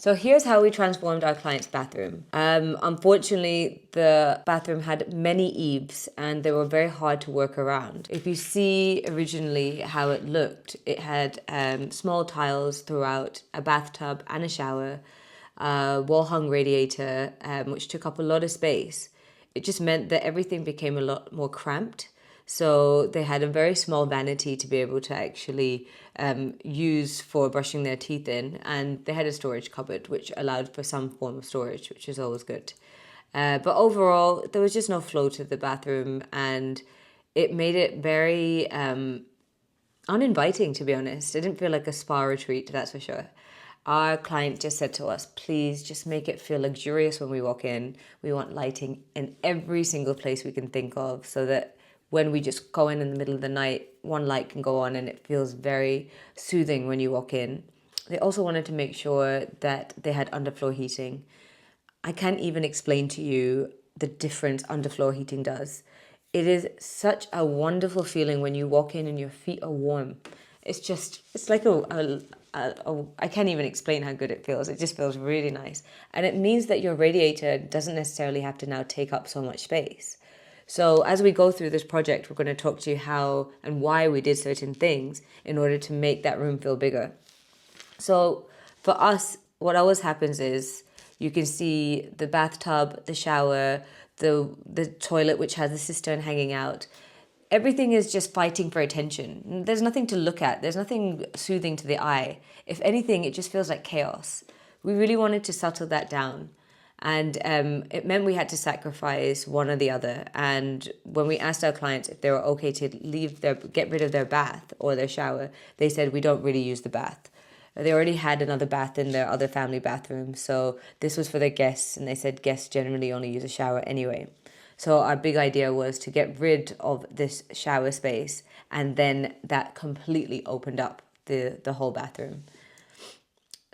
So here's how we transformed our client's bathroom. Unfortunately, the bathroom had many eaves and they were very hard to work around. If you see originally how it looked, it had small tiles throughout, a bathtub and a shower, a wall-hung radiator, which took up a lot of space. It just meant that everything became a lot more cramped. So they had a very small vanity to be able to actually use for brushing their teeth in. And they had a storage cupboard, which allowed for some form of storage, which is always good. But overall, there was just no flow to the bathroom. And it made it very uninviting, to be honest. It didn't feel like a spa retreat, that's for sure. Our client just said to us, please just make it feel luxurious when we walk in. We want lighting in every single place we can think of so that when we just go in the middle of the night, one light can go on and it feels very soothing when you walk in. They also wanted to make sure that they had underfloor heating. I can't even explain to you the difference underfloor heating does. It is such a wonderful feeling when you walk in and your feet are warm. It's like I can't even explain how good it feels. It just feels really nice. And it means that your radiator doesn't necessarily have to now take up so much space. So as we go through this project, we're going to talk to you how and why we did certain things in order to make that room feel bigger. So for us, what always happens is you can see the bathtub, the shower, the toilet, which has the cistern hanging out. Everything is just fighting for attention. There's nothing to look at. There's nothing soothing to the eye. If anything, it just feels like chaos. We really wanted to settle that down. And it meant we had to sacrifice one or the other. And when we asked our clients if they were okay to get rid of their bath or their shower, they said we don't really use the bath. They already had another bath in their other family bathroom, so this was for their guests, and they said guests generally only use a shower anyway. So our big idea was to get rid of this shower space, and then that completely opened up the whole bathroom.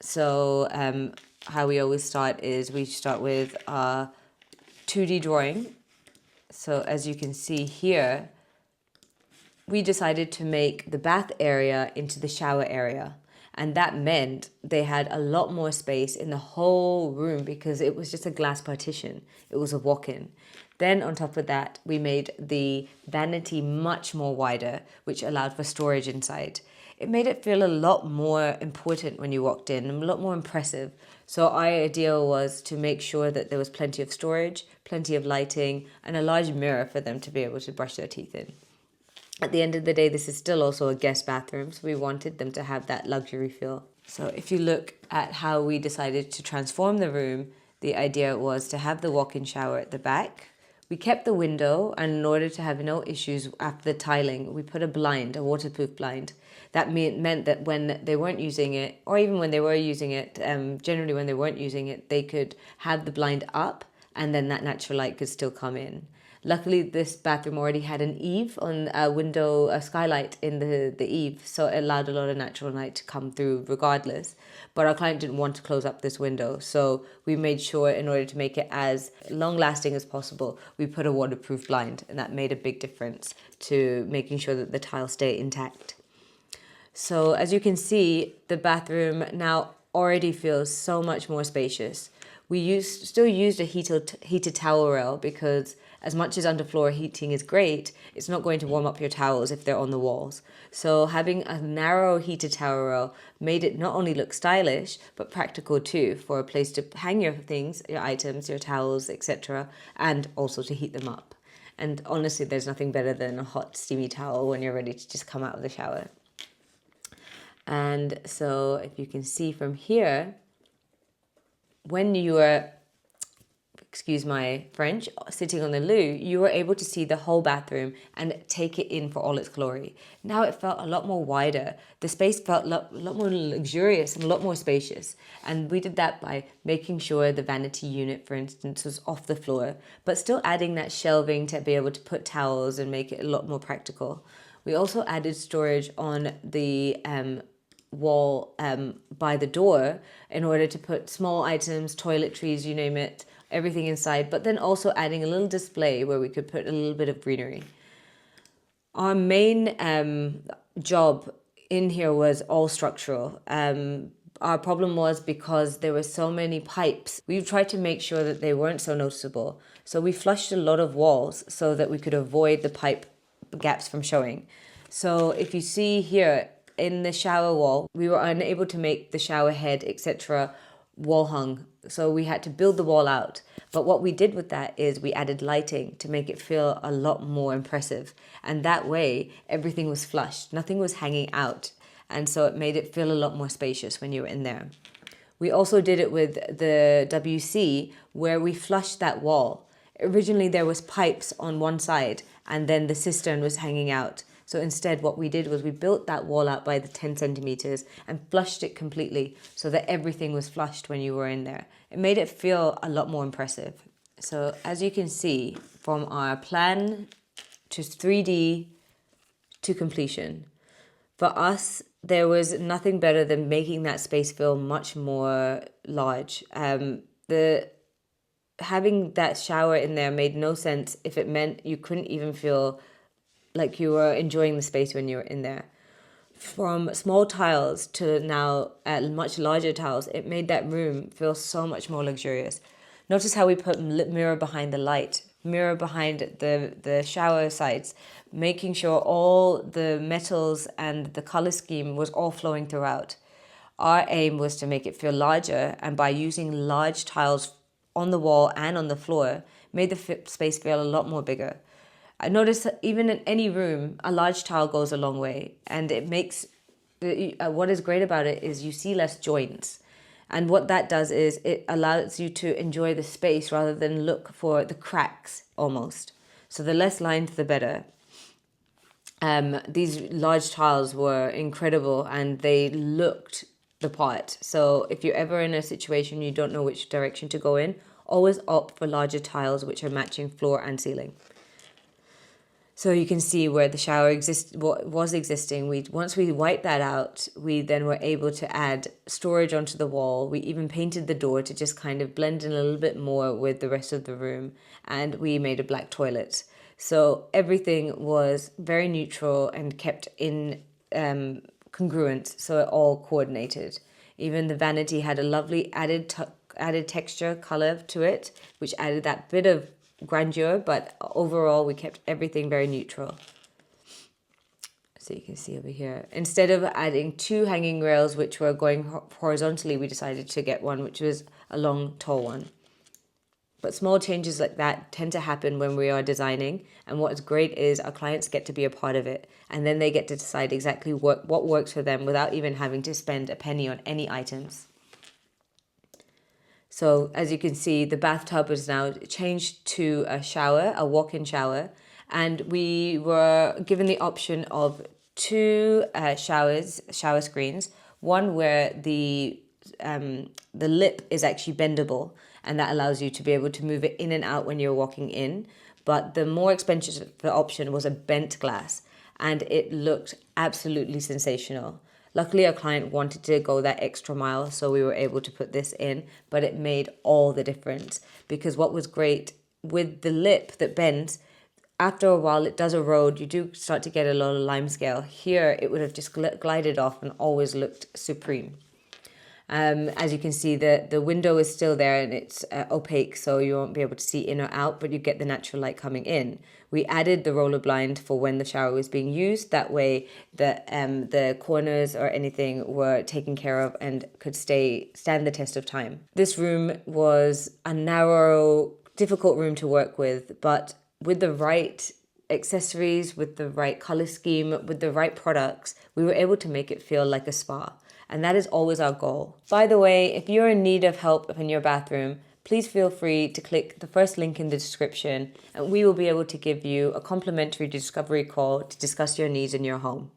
So how we always start is we start with a 2D drawing. So as you can see here, we decided to make the bath area into the shower area. And that meant they had a lot more space in the whole room because it was just a glass partition. It was a walk-in. Then on top of that, we made the vanity much more wider, which allowed for storage inside. It made it feel a lot more important when you walked in, a lot more impressive. So our idea was to make sure that there was plenty of storage, plenty of lighting, and a large mirror for them to be able to brush their teeth in. At the end of the day, this is still also a guest bathroom, so we wanted them to have that luxury feel. So if you look at how we decided to transform the room, the idea was to have the walk-in shower at the back. We kept the window, and in order to have no issues after the tiling, we put a blind, a waterproof blind. That meant that when they weren't using it, or even when they were using it, generally when they weren't using it, they could have the blind up, and then that natural light could still come in. Luckily, this bathroom already had an eave on a window, a skylight in the eave, so it allowed a lot of natural light to come through regardless. But our client didn't want to close up this window, so we made sure in order to make it as long-lasting as possible, we put a waterproof blind, and that made a big difference to making sure that the tiles stay intact. So as you can see, the bathroom now already feels so much more spacious. We still used a heated towel rail because as much as underfloor heating is great, it's not going to warm up your towels if they're on the walls. So having a narrow heated towel rail made it not only look stylish, but practical too, for a place to hang your things, your items, your towels, etc., and also to heat them up. And honestly, there's nothing better than a hot, steamy towel when you're ready to just come out of the shower. And so if you can see from here, when you were, excuse my French, sitting on the loo, you were able to see the whole bathroom and take it in for all its glory. Now it felt a lot more wider. The space felt a lot more luxurious and a lot more spacious. And we did that by making sure the vanity unit, for instance, was off the floor, but still adding that shelving to be able to put towels and make it a lot more practical. We also added storage on the wall by the door in order to put small items, toiletries, you name it, everything inside, but then also adding a little display where we could put a little bit of greenery. Our main job in here was all structural. Our problem was because there were so many pipes. We tried to make sure that they weren't so noticeable. So we flushed a lot of walls so that we could avoid the pipe gaps from showing. So if you see here in the shower wall, we were unable to make the shower head, etc., wall hung. So we had to build the wall out. But what we did with that is we added lighting to make it feel a lot more impressive. And that way, everything was flushed. Nothing was hanging out. And so it made it feel a lot more spacious when you were in there. We also did it with the WC where we flushed that wall. Originally there was pipes on one side and then the cistern was hanging out. So instead what we did was we built that wall out by the 10 centimeters and flushed it completely so that everything was flushed when you were in there. It made it feel a lot more impressive. So as you can see, from our plan to 3D to completion, for us, there was nothing better than making that space feel much more large. Having that shower in there made no sense if it meant you couldn't even feel like you were enjoying the space when you were in there. From small tiles to now much larger tiles, it made that room feel so much more luxurious. Notice how we put mirror behind the light, mirror behind the shower sides, making sure all the metals and the color scheme was all flowing throughout. Our aim was to make it feel larger, and by using large tiles on the wall and on the floor, made the space feel a lot more bigger. I noticed that even in any room, a large tile goes a long way, and it makes, what is great about it is you see less joints. And what that does is it allows you to enjoy the space rather than look for the cracks almost. So the less lines, the better. These large tiles were incredible and they looked the part. So if you're ever in a situation you don't know which direction to go in, always opt for larger tiles which are matching floor and ceiling. So you can see where the shower was existing. Once we wiped that out, we then were able to add storage onto the wall. We even painted the door to just kind of blend in a little bit more with the rest of the room. And we made a black toilet. So everything was very neutral and kept in congruent, so it all coordinated. Even the vanity had a lovely added texture color to it, which added that bit of grandeur, but overall we kept everything very neutral. So you can see over here, instead of adding 2 hanging rails which were going horizontally, we decided to get one which was a long tall one. But small changes like that tend to happen when we are designing, and what's great is our clients get to be a part of it, and then they get to decide exactly what works for them without even having to spend a penny on any items. So as you can see, the bathtub is now changed to a shower, a walk-in shower. And we were given the option of 2 shower screens. One where the lip is actually bendable, and that allows you to be able to move it in and out when you're walking in. But the more expensive option was a bent glass, and it looked absolutely sensational. Luckily, our client wanted to go that extra mile, so we were able to put this in, but it made all the difference. Because what was great with the lip that bends, after a while it does erode, you do start to get a lot of limescale. Here, it would have just glided off and always looked supreme. As you can see, the window is still there and it's opaque, so you won't be able to see in or out, but you get the natural light coming in. We added the roller blind for when the shower was being used. That way the corners or anything were taken care of and could stand the test of time. This room was a narrow, difficult room to work with, but with the right accessories, with the right color scheme, with the right products, we were able to make it feel like a spa. And that is always our goal. By the way, if you're in need of help in your bathroom, please feel free to click the first link in the description, and we will be able to give you a complimentary discovery call to discuss your needs in your home.